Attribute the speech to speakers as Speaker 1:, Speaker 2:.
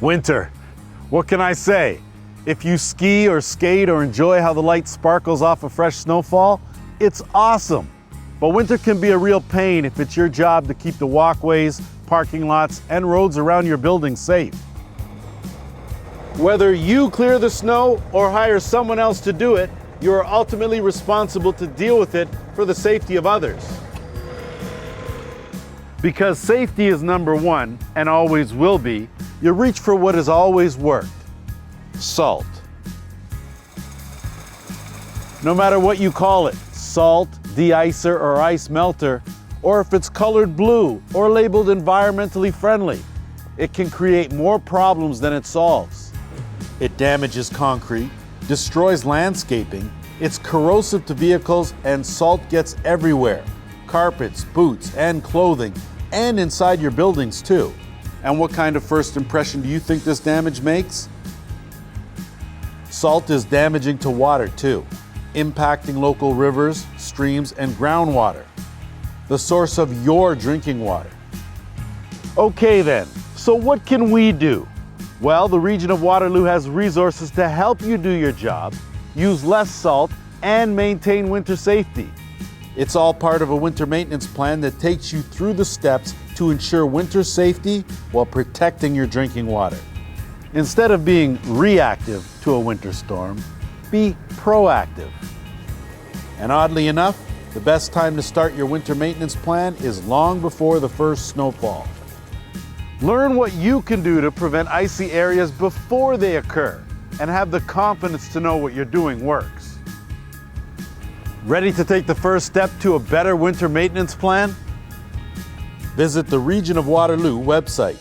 Speaker 1: Winter. What can I say? If you ski or skate or enjoy how the light sparkles off a fresh snowfall, it's awesome. But winter can be a real pain if it's your job to keep the walkways, parking lots, and roads around your building safe. Whether you clear the snow or hire someone else to do it, you are ultimately responsible to deal with it for the safety of others. Because safety is number one and always will be, you reach for what has always worked: salt. No matter what you call it, salt, de-icer, or ice melter, or if it's colored blue or labeled environmentally friendly, it can create more problems than it solves. It damages concrete, destroys landscaping, it's corrosive to vehicles, and salt gets everywhere: carpets, boots, and clothing, and inside your buildings too. And what kind of first impression do you think this damage makes? Salt is damaging to water too, impacting local rivers, streams, and groundwater, the source of your drinking water. Okay then, so what can we do? Well, the Region of Waterloo has resources to help you do your job, use less salt, and maintain winter safety. It's all part of a winter maintenance plan that takes you through the steps to ensure winter safety while protecting your drinking water. Instead of being reactive to a winter storm, be proactive. And oddly enough, the best time to start your winter maintenance plan is long before the first snowfall. Learn what you can do to prevent icy areas before they occur, and have the confidence to know what you're doing works. Ready to take the first step to a better winter maintenance plan? Visit the Region of Waterloo website.